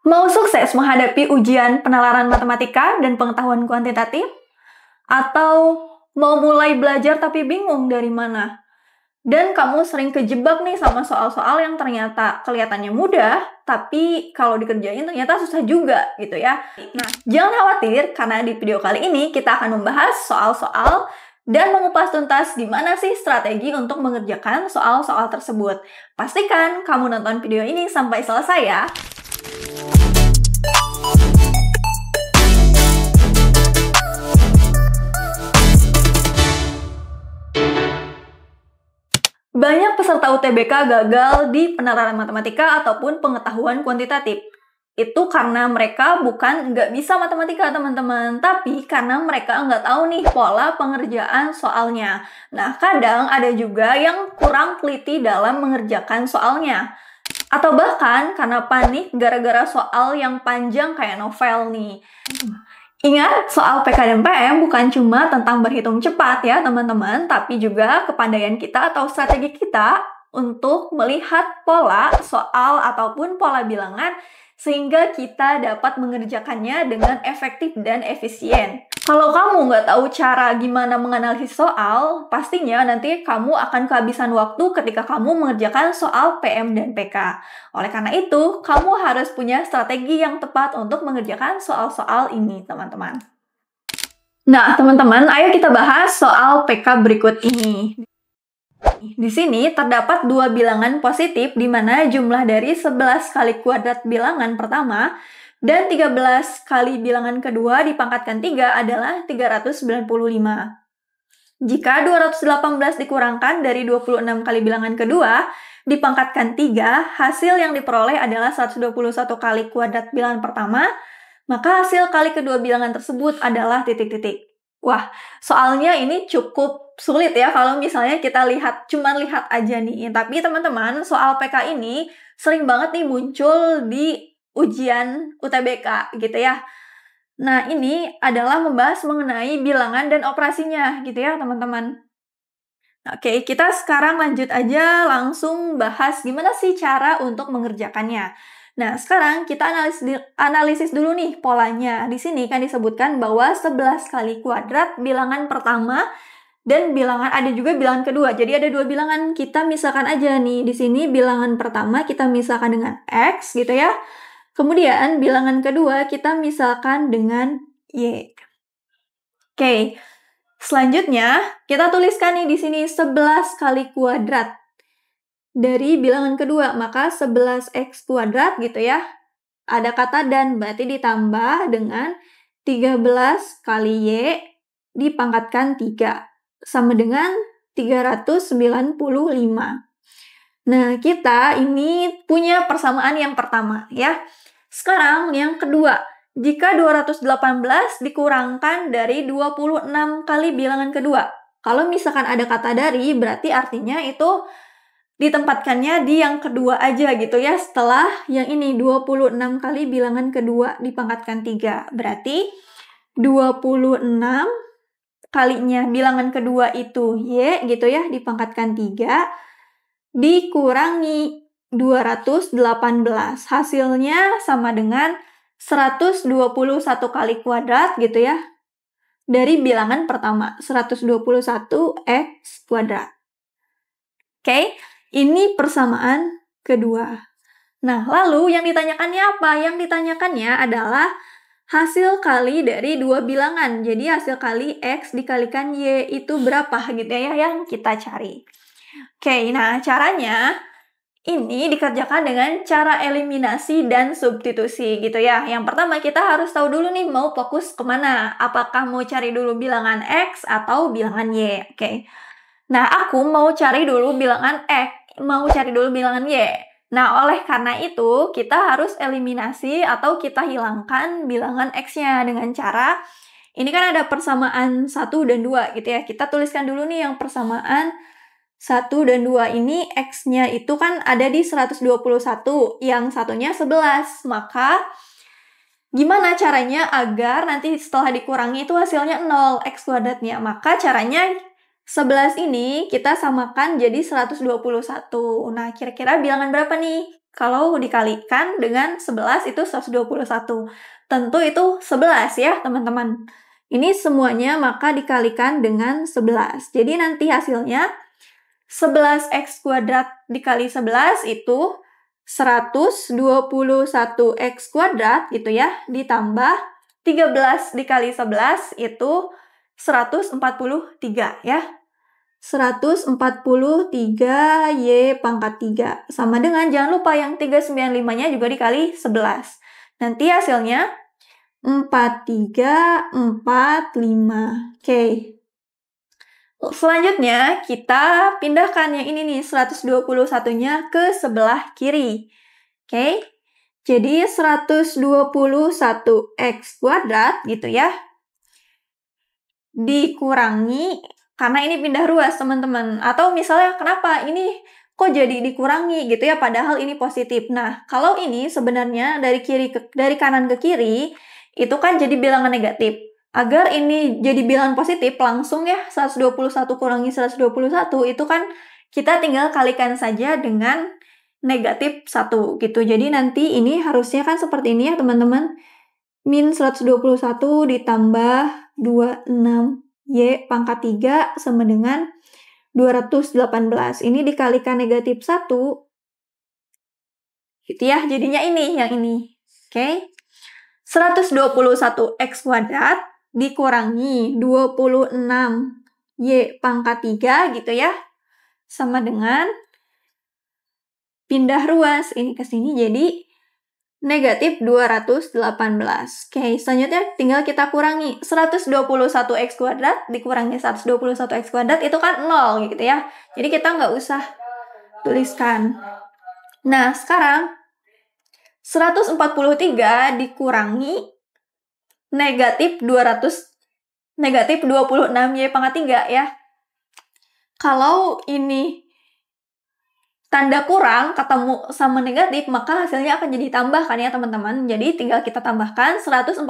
Mau sukses menghadapi ujian penalaran matematika dan pengetahuan kuantitatif? Atau mau mulai belajar tapi bingung dari mana? Dan kamu sering kejebak nih sama soal-soal yang ternyata kelihatannya mudah, tapi kalau dikerjain ternyata susah juga gitu ya. Nah, jangan khawatir karena di video kali ini kita akan membahas soal-soal dan mengupas tuntas gimana sih strategi untuk mengerjakan soal-soal tersebut. Pastikan kamu nonton video ini sampai selesai ya. Banyak peserta UTBK gagal di penalaran matematika ataupun pengetahuan kuantitatif. Itu karena mereka bukan nggak bisa matematika, teman-teman, tapi karena mereka nggak tahu nih pola pengerjaan soalnya. Nah, kadang ada juga yang kurang teliti dalam mengerjakan soalnya. Atau bahkan karena panik gara-gara soal yang panjang kayak novel nih. Ingat, soal PK dan PM bukan cuma tentang berhitung cepat ya teman-teman, tapi juga kepandaian kita atau strategi kita untuk melihat pola soal ataupun pola bilangan sehingga kita dapat mengerjakannya dengan efektif dan efisien. Kalau kamu nggak tahu cara gimana menganalisis soal, pastinya nanti kamu akan kehabisan waktu ketika kamu mengerjakan soal PM dan PK. Oleh karena itu, kamu harus punya strategi yang tepat untuk mengerjakan soal-soal ini, teman-teman. Nah, teman-teman, ayo kita bahas soal PK berikut ini. Di sini terdapat dua bilangan positif di mana jumlah dari 11 kali kuadrat bilangan pertama dan 13 kali bilangan kedua dipangkatkan 3 adalah 395. Jika 218 dikurangkan dari 26 kali bilangan kedua dipangkatkan 3, hasil yang diperoleh adalah 121 kali kuadrat bilangan pertama, maka hasil kali kedua bilangan tersebut adalah titik-titik. Wah, soalnya ini cukup sulit ya kalau misalnya kita cuman lihat aja nih. Tapi teman-teman, soal PK ini sering banget nih muncul di ujian UTBK gitu ya. Nah, ini adalah membahas mengenai bilangan dan operasinya gitu ya, teman-teman. Oke, kita sekarang lanjut aja langsung bahas gimana sih cara untuk mengerjakannya. Nah, sekarang kita analisis dulu nih polanya. Di sini kan disebutkan bahwa 11 kali kuadrat bilangan pertama dan ada juga bilangan kedua. Jadi ada dua bilangan. Kita misalkan aja nih, di sini bilangan pertama kita misalkan dengan X gitu ya. Kemudian bilangan kedua kita misalkan dengan Y. Oke. Selanjutnya, kita tuliskan nih di sini 11 kali kuadrat dari bilangan kedua, maka 11x kuadrat gitu ya. Ada kata dan, berarti ditambah dengan 13 kali Y dipangkatkan 3, sama dengan 395. Nah, kita ini punya persamaan yang pertama ya. Sekarang yang kedua, jika 218 dikurangkan dari 26 kali bilangan kedua. Kalau misalkan ada kata dari, berarti artinya itu ditempatkannya di yang kedua aja gitu ya. Setelah yang ini 26 kali bilangan kedua dipangkatkan 3. Berarti 26 kalinya bilangan kedua itu Y gitu ya, dipangkatkan 3 dikurangi 218. Hasilnya sama dengan 121 kali kuadrat gitu ya. Dari bilangan pertama, 121 X kuadrat. Oke, ini persamaan kedua. Nah, lalu yang ditanyakannya apa? Yang ditanyakannya adalah hasil kali dari dua bilangan. Jadi hasil kali X dikalikan Y itu berapa gitu ya yang kita cari. Oke, nah caranya ini dikerjakan dengan cara eliminasi dan substitusi gitu ya. Yang pertama kita harus tahu dulu nih mau fokus kemana. Apakah mau cari dulu bilangan X atau bilangan Y. Oke. Nah, aku mau cari dulu bilangan X, mau cari dulu bilangan Y. Nah, oleh karena itu kita harus eliminasi atau kita hilangkan bilangan X-nya dengan cara ini kan ada persamaan 1 dan 2 gitu ya. Kita tuliskan dulu nih yang persamaan 1 dan 2 ini X-nya itu kan ada di 121, yang satunya 11. Maka, gimana caranya agar nanti setelah dikurangi itu hasilnya 0, X kuadratnya? Maka caranya 11 ini kita samakan jadi 121. Nah, kira-kira bilangan berapa nih? Kalau dikalikan dengan 11 itu 121. Tentu itu 11 ya, teman-teman. Ini semuanya maka dikalikan dengan 11. Jadi nanti hasilnya 11x kuadrat dikali 11 itu 121x kuadrat gitu ya, ditambah 13 dikali 11 itu 143 ya. 143 Y pangkat 3. Sama dengan, jangan lupa yang 395-nya juga dikali 11. Nanti hasilnya 4345. Oke. Selanjutnya, kita pindahkan yang ini nih, 121-nya ke sebelah kiri. Oke. Jadi 121x kuadrat gitu ya. Dikurangi, karena ini pindah ruas teman-teman. Atau misalnya kenapa ini kok jadi dikurangi gitu ya, padahal ini positif. Nah, kalau ini sebenarnya dari kanan ke kiri itu kan jadi bilangan negatif. Agar ini jadi bilangan positif, langsung ya 121 kurangi 121 itu kan kita tinggal kalikan saja dengan negatif 1 gitu. Jadi nanti ini harusnya kan seperti ini ya teman-teman. Min 121 ditambah 26 Y pangkat 3 sama dengan 218. Ini dikalikan negatif 1. Gitu ya, jadinya ini, yang ini. Oke. 121x kuadrat dikurangi 26 Y pangkat 3 gitu ya. Sama dengan pindah ruas ini ke sini jadi negatif 218. Oke, selanjutnya tinggal kita kurangi. 121x kuadrat dikurangi 121x kuadrat itu kan 0 gitu ya. Jadi kita nggak usah tuliskan. Nah, sekarang 143 dikurangi negatif 26Y pangkat 3 ya. Kalau ini tanda kurang ketemu sama negatif, maka hasilnya akan jadi tambah kan ya teman-teman. Jadi tinggal kita tambahkan 143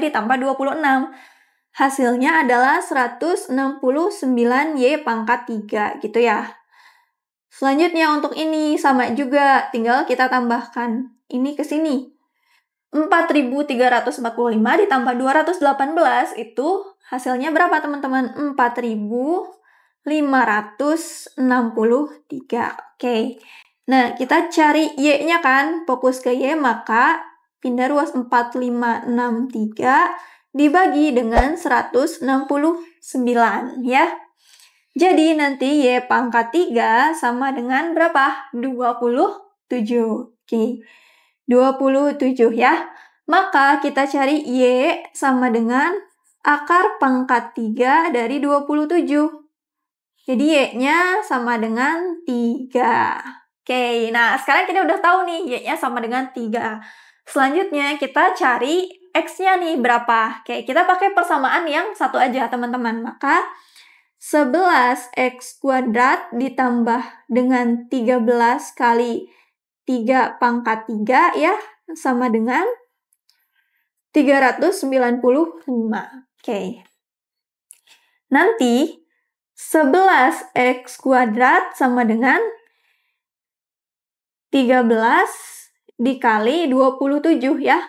ditambah 26. Hasilnya adalah 169Y pangkat 3 gitu ya. Selanjutnya untuk ini sama juga, tinggal kita tambahkan ini ke sini. 4.345 ditambah 218 itu hasilnya berapa teman-teman? 4.563. Oke. Nah, kita cari Y-nya kan, fokus ke Y, maka pindah ruas 4563 dibagi dengan 169 ya. Jadi nanti Y pangkat 3 sama dengan berapa? 27. Oke. 27 ya. Maka kita cari Y sama dengan akar pangkat 3 dari 27. Jadi Y-nya sama dengan 3. Oke, nah sekarang kita udah tahu nih Y-nya sama dengan 3. Selanjutnya kita cari X-nya nih berapa. Oke, kita pakai persamaan yang satu aja teman-teman. Maka 11x kuadrat ditambah dengan 13 kali 3 pangkat 3 ya, sama dengan 395. Oke. Nanti 11x kuadrat sama dengan 13 dikali 27 ya,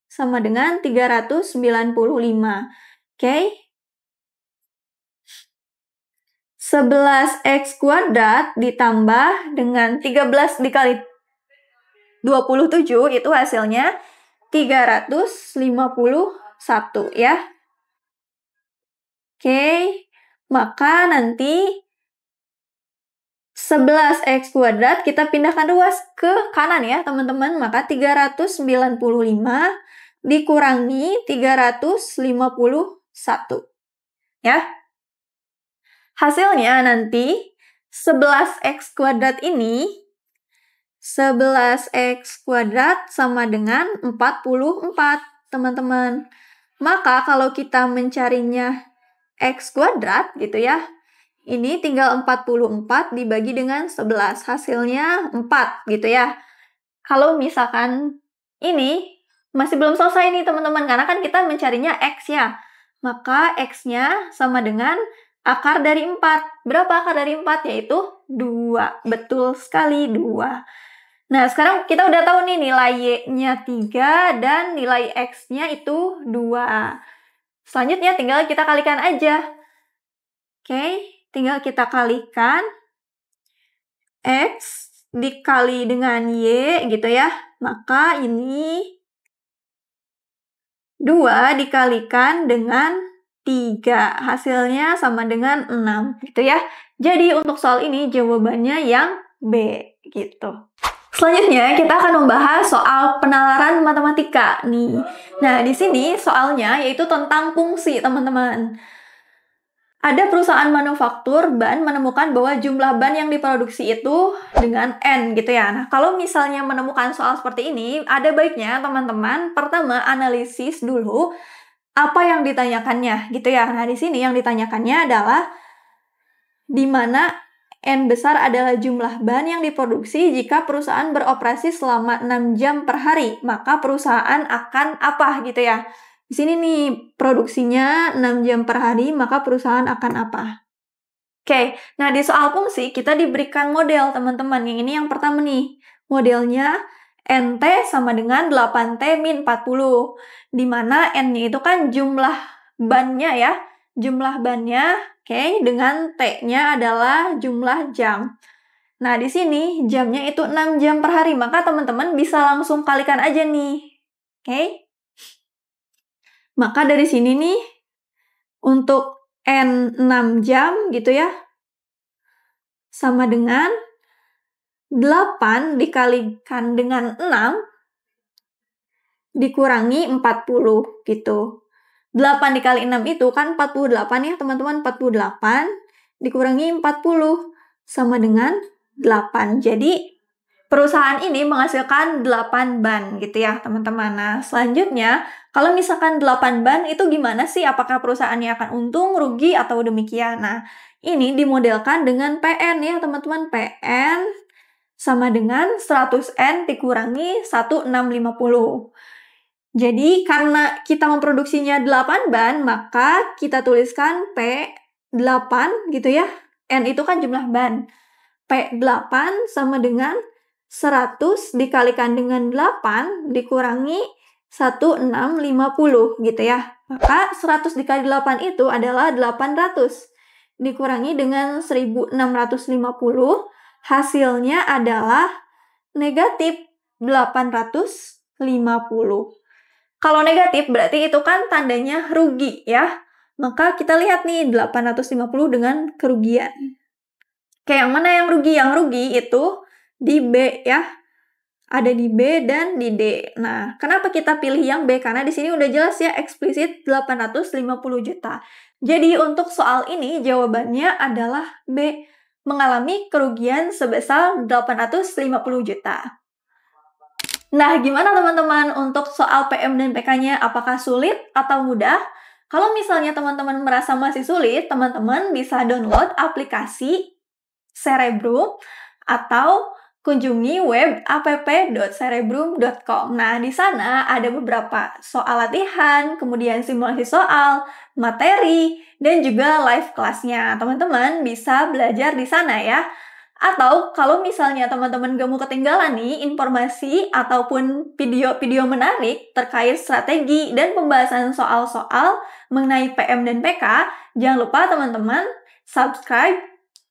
sama dengan 395. Oke. 11x kuadrat ditambah dengan 13 dikali 27 itu hasilnya 351 ya. Oke, maka nanti 11x kuadrat kita pindahkan ruas ke kanan ya teman-teman. Maka 395 dikurangi 351 ya. Hasilnya nanti 11x kuadrat ini 11x kuadrat sama dengan 44, teman-teman. Maka kalau kita mencarinya x kuadrat gitu ya, ini tinggal 44 dibagi dengan 11, hasilnya 4 gitu ya. Kalau misalkan ini masih belum selesai nih teman-teman, karena kan kita mencarinya x ya. Maka x-nya sama dengan akar dari 4. Berapa akar dari 4? Yaitu 2. Betul sekali, 2. Nah, sekarang kita udah tahu nih nilai Y-nya 3 dan nilai X-nya itu 2. Selanjutnya tinggal kita kalikan aja. Oke, tinggal kita kalikan X dikali dengan Y gitu ya. Maka ini 2 dikalikan dengan 3. Hasilnya sama dengan 6 gitu ya. Jadi untuk soal ini jawabannya yang B gitu. Selanjutnya kita akan membahas soal penalaran matematika nih. Nah, di sini soalnya yaitu tentang fungsi, teman-teman. Ada perusahaan manufaktur ban menemukan bahwa jumlah ban yang diproduksi itu dengan N gitu ya. Nah, kalau misalnya menemukan soal seperti ini, ada baiknya teman-teman pertama analisis dulu apa yang ditanyakannya gitu ya. Nah, di sini yang ditanyakannya adalah di mana N besar adalah jumlah ban yang diproduksi jika perusahaan beroperasi selama 6 jam per hari. Maka perusahaan akan apa gitu ya. Di sini nih produksinya 6 jam per hari, maka perusahaan akan apa? Oke, nah di soal fungsi kita diberikan model teman-teman. Yang ini yang pertama nih. Modelnya NT sama dengan 8T min 40. Di mana N-nya itu kan jumlah bannya ya. Jumlah bannya, oke, dengan T-nya adalah jumlah jam. Nah, di sini jamnya itu 6 jam per hari, maka teman-teman bisa langsung kalikan aja nih. Oke? Maka dari sini nih, untuk N 6 jam gitu ya, sama dengan 8 dikalikan dengan 6 dikurangi 40 gitu. 8 dikali 6 itu kan 48 ya teman-teman, 48 dikurangi 40 sama dengan 8. Jadi perusahaan ini menghasilkan 8 ban gitu ya teman-teman. Nah selanjutnya kalau misalkan 8 ban itu gimana sih? Apakah perusahaannya akan untung, rugi, atau demikian? Nah ini dimodelkan dengan PN ya teman-teman. PN sama dengan 100N dikurangi 1650. Jadi, karena kita memproduksinya 8 ban, maka kita tuliskan P8 gitu ya. N itu kan jumlah ban. P8 sama dengan 100 dikalikan dengan 8 dikurangi 1650 gitu ya. Maka 100 dikali 8 itu adalah 800. Dikurangi dengan 1650, hasilnya adalah negatif 850. Kalau negatif berarti itu kan tandanya rugi ya. Maka kita lihat nih 850 dengan kerugian. Oke, yang mana yang rugi? Yang rugi itu di B ya. Ada di B dan di D. Nah, kenapa kita pilih yang B? Karena di sini udah jelas ya eksplisit 850 juta. Jadi untuk soal ini jawabannya adalah B. Mengalami kerugian sebesar 850 juta. Nah, gimana teman-teman untuk soal PM dan PK-nya? Apakah sulit atau mudah? Kalau misalnya teman-teman merasa masih sulit, teman-teman bisa download aplikasi Cerebrum atau kunjungi web app.cerebrum.com. Nah, di sana ada beberapa soal latihan, kemudian simulasi soal, materi, dan juga live kelasnya. Teman-teman bisa belajar di sana ya. Atau kalau misalnya teman-teman gak mau ketinggalan nih informasi ataupun video-video menarik terkait strategi dan pembahasan soal-soal mengenai PM dan PK, jangan lupa teman-teman subscribe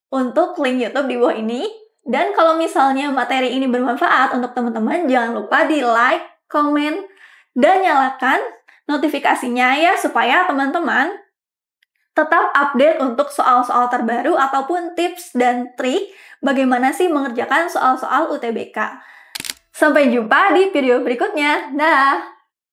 untuk link YouTube di bawah ini. Dan kalau misalnya materi ini bermanfaat untuk teman-teman, jangan lupa di like, komen, dan nyalakan notifikasinya ya supaya teman-teman tetap update untuk soal-soal terbaru ataupun tips dan trik bagaimana sih mengerjakan soal-soal UTBK. Sampai jumpa di video berikutnya. Dah!